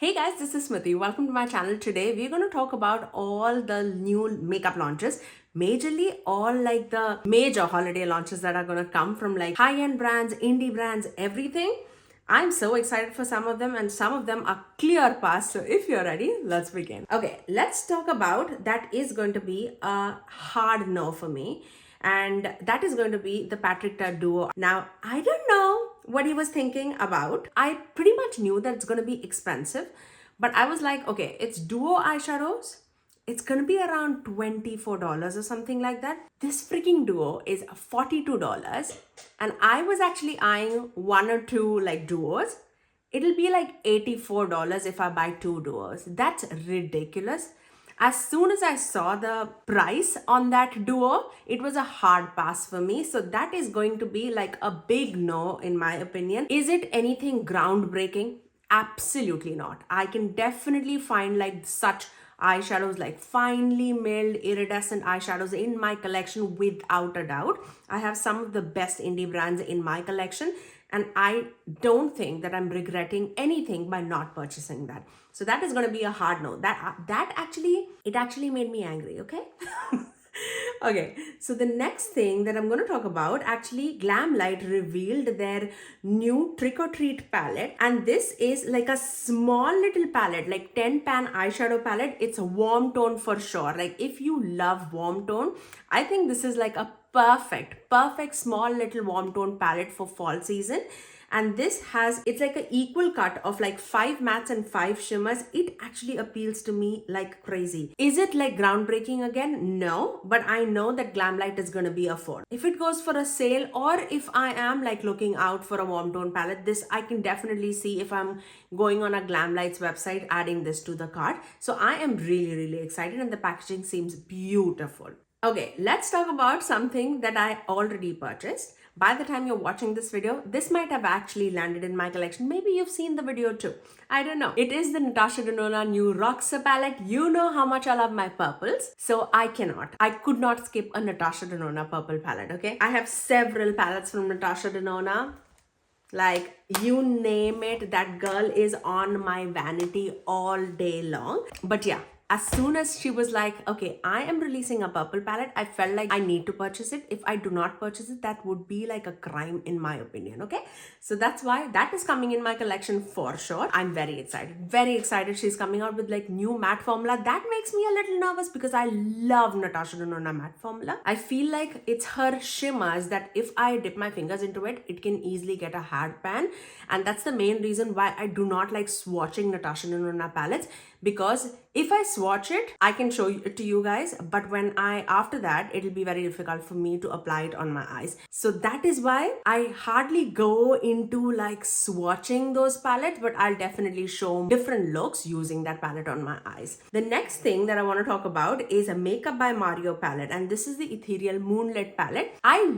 Hey guys, this is Smithy. Welcome to my channel. Today we're going to talk about all the new makeup launches, majorly all like the major holiday launches that are going to come from like high-end brands, indie brands, everything. I'm so excited for some of them and some of them are clear pass. So if you're ready, let's begin. Okay, let's talk about that is going to be a hard no for me. And that is going to be the Patrick Ta duo. Now, I don't know what he was thinking about. I pretty much knew that it's going to be expensive, but I was like, okay, it's duo eyeshadows. It's going to be around $24 or something like that. This freaking duo is $42. And I was actually eyeing one or two like duos. It'll be like $84 if I buy two duos. That's ridiculous. As soon as I saw the price on that duo, it was a hard pass for me. So that is going to be like a big no in my opinion. Is it anything groundbreaking? Absolutely not. I can definitely find like such eyeshadows, like finely milled iridescent eyeshadows in my collection without a doubt. I have some of the best indie brands in my collection and I don't think that I'm regretting anything by not purchasing that. So that is going to be a hard no. That actually made me angry, okay? Okay, so the next thing that I'm going to talk about, actually Glamlite revealed their new Trick or Treat palette, and this is like a small little palette, like 10 pan eyeshadow palette. It's a warm tone for sure. Like if you love warm tone, I think this is like a perfect small little warm tone palette for fall season. And this has, it's like an equal cut of like 5 mattes and 5 shimmers. It actually appeals to me like crazy. Is it like groundbreaking again? No, but I know that Glamlite is going to be a 4. If it goes for a sale, or if I am like looking out for a warm tone palette, this I can definitely see if I'm going on a Glamlite's website, adding this to the cart. So I am really excited and the packaging seems beautiful. Okay, let's talk about something that I already purchased. By the time you're watching this video, this might have actually landed in my collection. Maybe you've seen the video too. I don't know. It is the Natasha Denona new Roxa palette. You know how much I love my purples. So I could not skip a Natasha Denona purple palette, okay? I have several palettes from Natasha Denona. Like you name it, that girl is on my vanity all day long. But yeah, as soon as she was like, okay, I am releasing a purple palette, I felt like I need to purchase it. If I do not purchase it, that would be like a crime in my opinion, okay? So that's why that is coming in my collection for sure. I'm very excited. She's coming out with like new matte formula. That makes me a little nervous because I love Natasha Denona matte formula. I feel like it's her shimmers that if I dip my fingers into it, it can easily get a hard pan. And that's the main reason why I do not like swatching Natasha Denona palettes, because if I swatch it, I can show it to you guys, but after that, it'll be very difficult for me to apply it on my eyes. So that is why I hardly go into like swatching those palettes, but I'll definitely show different looks using that palette on my eyes. The next thing that I want to talk about is a Makeup by Mario palette, and this is the Ethereal Moonlit palette. I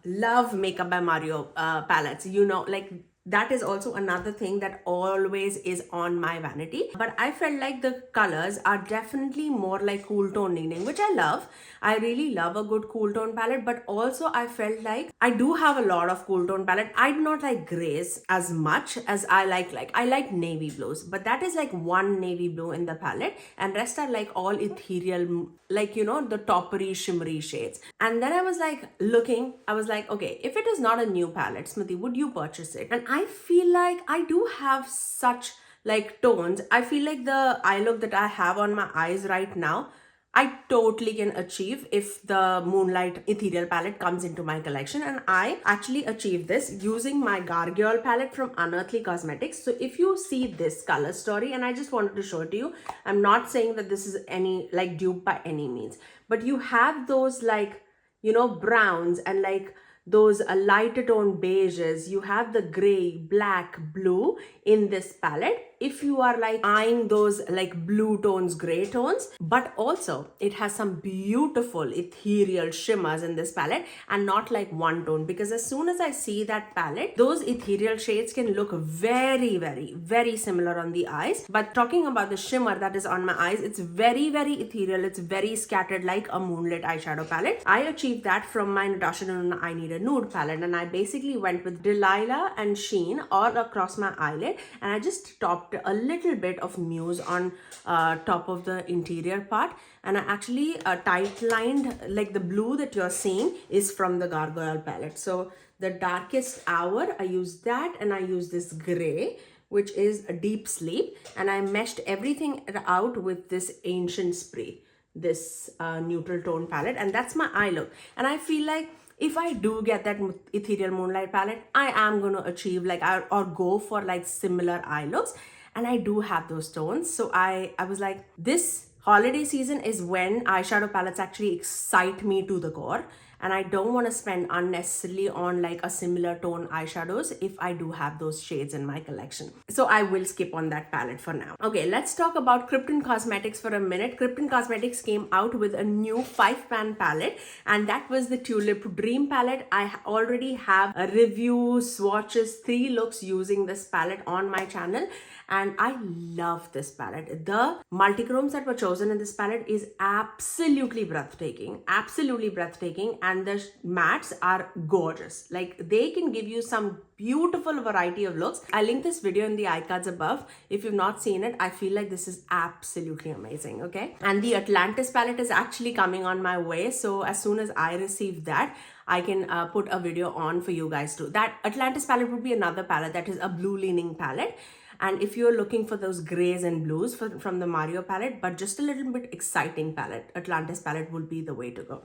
love Makeup by Mario palettes, you know, like that is also another thing that always is on my vanity. But I felt like the colors are definitely more like cool tone leaning, which I love. I really love a good cool tone palette, but also I felt like I do have a lot of cool tone palette. I do not like grays as much as I like navy blues, but that is like one navy blue in the palette, and rest are like all ethereal, like, you know, the toppery shimmery shades. And then I was like looking, I was like, okay, if it is not a new palette, Smithy, would you purchase it? And I feel like I do have such like tones. I feel like the eye look that I have on my eyes right now, I totally can achieve if the Moonlight Ethereal palette comes into my collection. And I actually achieved this using my Gargoyle palette from Unearthly Cosmetics. So if you see this color story, and I just wanted to show it to you, I'm not saying that this is any like dupe by any means, but you have those like, you know, browns and like those lighter tone beiges. You have the gray, black, blue in this palette. If you are like eyeing those like blue tones, gray tones, but also it has some beautiful ethereal shimmers in this palette and not like one tone, because as soon as I see that palette, those ethereal shades can look very similar on the eyes. But talking about the shimmer that is on my eyes, it's very ethereal. It's very scattered like a Moonlit eyeshadow palette. I achieved that from my Natasha Denona I Need a Nude palette, and I basically went with Delilah and Sheen all across my eyelid, and I just topped popped a little bit of mousse on top of the interior part, and I actually tight lined, like the blue that you're seeing is from the Gargoyle palette. So the Darkest Hour, I used that, and I used this gray, which is a Deep Sleep, and I meshed everything out with this Ancient Spray, this neutral tone palette, and that's my eye look. And I feel like if I do get that Ethereal Moonlight palette, I am going to achieve like or go for like similar eye looks, and I do have those tones. So I was like, this holiday season is when eyeshadow palettes actually excite me to the core, and I don't want to spend unnecessarily on like a similar tone eyeshadows if I do have those shades in my collection. So I will skip on that palette for now. Okay, let's talk about Kryptein Cosmetics for a minute. Kryptein Cosmetics came out with a new 5-pan palette, and that was the Tulip Dream palette. I already have a review, swatches, 3 looks using this palette on my channel, and I love this palette. The multichromes that were chosen in this palette is absolutely breathtaking, and the mattes are gorgeous. Like, they can give you some beautiful variety of looks. I link this video in the iCards above. If you've not seen it, I feel like this is absolutely amazing, okay? And the Atlantis palette is actually coming on my way, so as soon as I receive that, I can put a video on for you guys too. That Atlantis palette would be another palette that is a blue leaning palette. And if you're looking for those grays and blues from the Mario palette, but just a little bit exciting palette, Atlantis palette will be the way to go.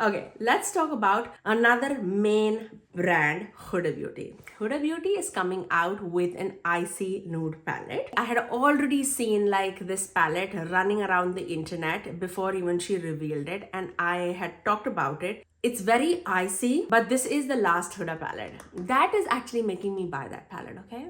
Okay, let's talk about another main brand, Huda Beauty. Huda Beauty is coming out with an icy nude palette. I had already seen like this palette running around the internet before even she revealed it, and I had talked about it. It's very icy, but this is the last Huda palette. That is actually making me buy that palette, okay?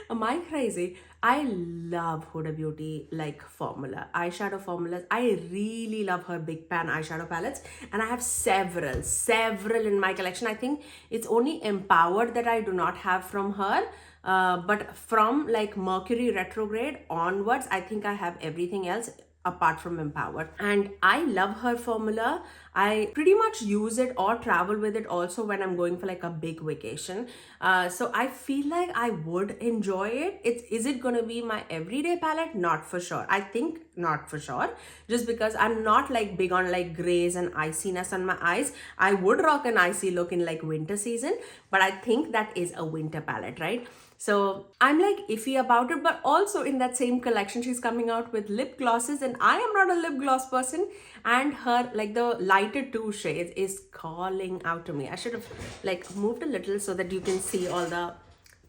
Am I crazy? I love Huda Beauty like formula, eyeshadow formulas. I really love her big pan eyeshadow palettes, and I have several in my collection. I think it's only Empowered that I do not have from her. But from like Mercury retrograde onwards, I think I have everything else apart from Empowered. And I love her formula. I pretty much use it or travel with it also when I'm going for like a big vacation. So I feel like I would enjoy it. Is it going to be my everyday palette? Not for sure. I think not for sure. Just because I'm not like big on like grays and iciness on my eyes. I would rock an icy look in like winter season, but I think that is a winter palette, right? So I'm like iffy about it, but also in that same collection, she's coming out with lip glosses, and I am not a lip gloss person, and her like the lighter 2 shades is calling out to me. I should have like moved a little so that you can see all the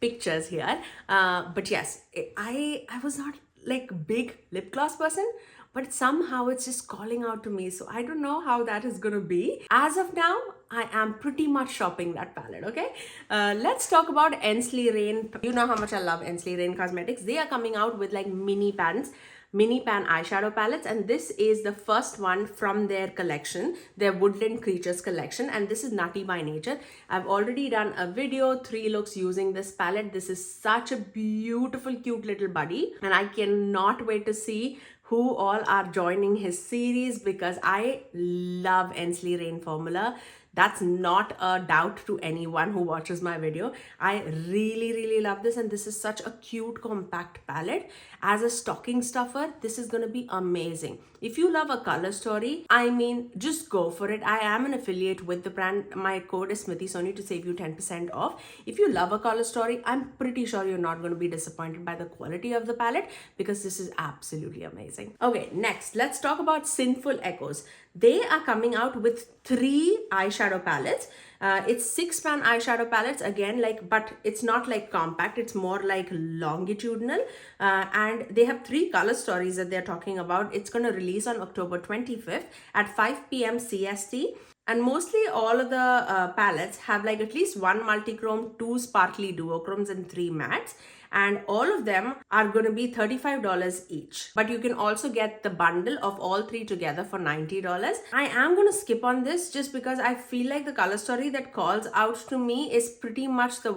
pictures here. But yes, I was not like big lip gloss person, but somehow it's just calling out to me. So I don't know how that is going to be. As of now, I am pretty much shopping that palette, okay? Let's talk about Ensley Rain. You know how much I love Ensley Rain Cosmetics. They are coming out with like mini pan eyeshadow palettes, and this is the first one from their collection, their Woodland Creatures collection, and this is Nutty by Nature. I've already done a video, 3 looks using this palette. This is such a beautiful, cute little buddy, and I cannot wait to see who all are joining his series because I love Ensley Rain formula. That's not a doubt to anyone who watches my video. I really love this, and this is such a cute compact palette. As a stocking stuffer, this is going to be amazing. If you love a color story, I mean, just go for it. I am an affiliate with the brand. My code is Smithy Sony to save you 10% off. If you love a color story, I'm pretty sure you're not going to be disappointed by the quality of the palette because this is absolutely amazing. Okay, next, let's talk about Sinful Echoes. They are coming out with 3 eyeshadow palettes. It's 6-pan eyeshadow palettes again, like, but it's not like compact, it's more like longitudinal, and they have 3 color stories that they're talking about. It's going to release on October 25th at 5 p.m. CST. And mostly all of the palettes have like at least 1 multichrome, 2 sparkly duochromes, and 3 mattes. And all of them are going to be $35 each. But you can also get the bundle of all 3 together for $90. I am going to skip on this just because I feel like the color story that calls out to me is pretty much the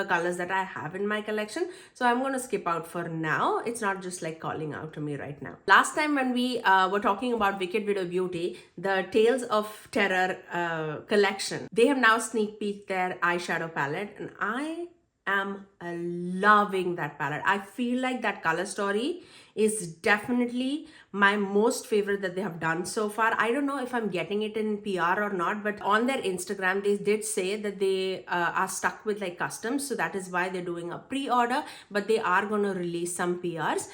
colors that I have in my collection. So I'm going to skip out for now. It's not just like calling out to me right now. Last time when we were talking about Wicked Widow Beauty, the Tales of Terror collection, they have now sneak peeked their eyeshadow palette, and I am loving that palette. I feel like that color story is definitely my most favorite that they have done so far. I don't know if I'm getting it in PR or not, but on their Instagram they did say that they are stuck with like customs, so that is why they're doing a pre-order, but they are going to release some PRs.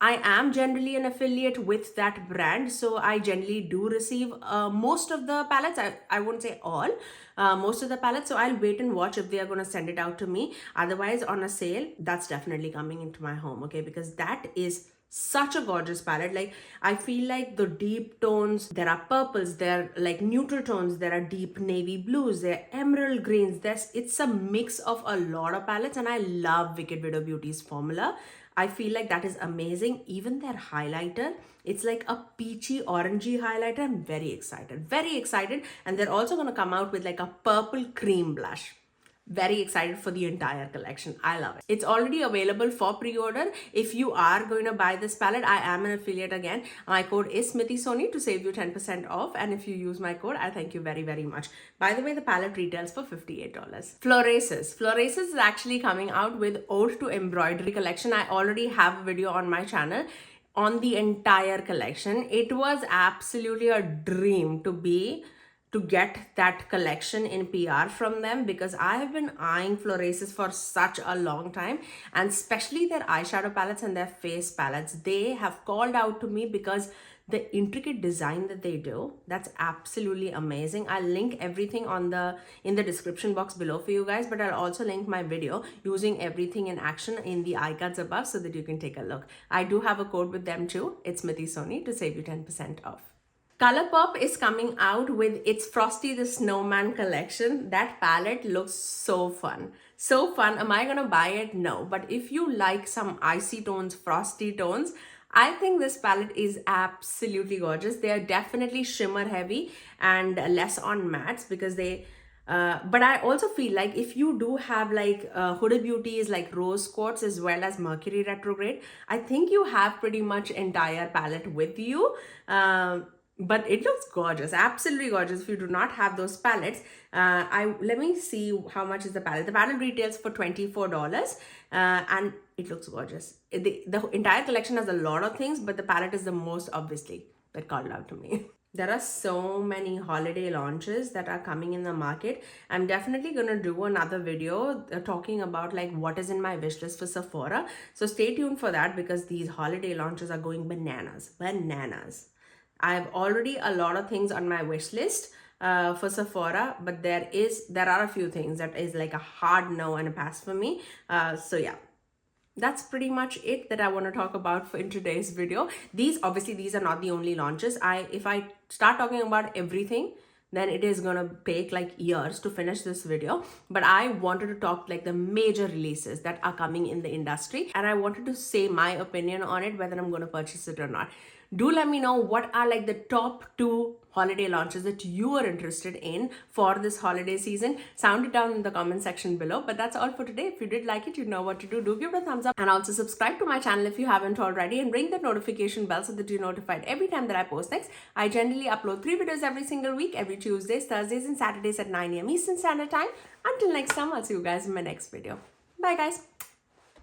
I am generally an affiliate with that brand, so I generally do receive most of the palettes. I won't say all, most of the palettes. So I'll wait and watch if they are going to send it out to me. Otherwise, on a sale, that's definitely coming into my home, okay? Because that is such a gorgeous palette. Like, I feel like the deep tones, there are purples, there are like neutral tones, there are deep navy blues, there are emerald greens. It's a mix of a lot of palettes, and I love Wicked Widow Beauty's formula. I feel like that is amazing. Even their highlighter, it's like a peachy orangey highlighter. I'm very excited. And they're also going to come out with like a purple cream blush. Very excited for the entire collection. I love it. It's already available for pre-order. If you are going to buy this palette, I am an affiliate again. My code is SMITHYSONY to save you 10% off. And if you use my code, I thank you very, very much. By the way, the palette retails for $58. Florasis is actually coming out with Ode to Embroidery collection. I already have a video on my channel on the entire collection. It was absolutely a dream to get that collection in PR from them, because I have been eyeing Florasis for such a long time, and especially their eyeshadow palettes and their face palettes. They have called out to me because the intricate design that they do, that's absolutely amazing. I'll link everything in the description box below for you guys, but I'll also link my video using everything in action in the icons above so that you can take a look. I do have a code with them too. It's SMITHYSONY to save you 10% off. Colourpop is coming out with its Frosty the Snowman collection. That palette looks so fun. So fun. Am I gonna buy it? No. But if you like some icy tones, frosty tones, I think this palette is absolutely gorgeous. They are definitely shimmer heavy and less on mattes, because they but I also feel like if you do have like Huda Beauty's like rose quartz as well as Mercury retrograde, I think you have pretty much entire palette with you. But it looks gorgeous, absolutely gorgeous. If you do not have those palettes, let me see how much is the palette. The palette retails for $24, and it looks gorgeous. The entire collection has a lot of things, but the palette is the most, obviously, that called out to me. There are so many holiday launches that are coming in the market. I'm definitely going to do another video talking about like what is in my wish list for Sephora. So stay tuned for that, because these holiday launches are going bananas. I have already a lot of things on my wish list for Sephora, but there are a few things that is like a hard no and a pass for me. So yeah, that's pretty much it that I want to talk about in today's video. These are not the only launches. If I start talking about everything, then it is gonna take like years to finish this video. But I wanted to talk like the major releases that are coming in the industry, and I wanted to say my opinion on it, whether I'm gonna purchase it or not. Do let me know what are like the top 2 holiday launches that you are interested in for this holiday season. Sound it down in the comment section below. But that's all for today. If you did like it, you know what to do. Do give it a thumbs up, and also subscribe to my channel if you haven't already, and ring the notification bell so that you're notified every time that I post next. I generally upload 3 videos every single week, every Tuesdays, Thursdays, and Saturdays at 9 AM Eastern Standard Time. Until next time, I'll see you guys in my next video. Bye guys.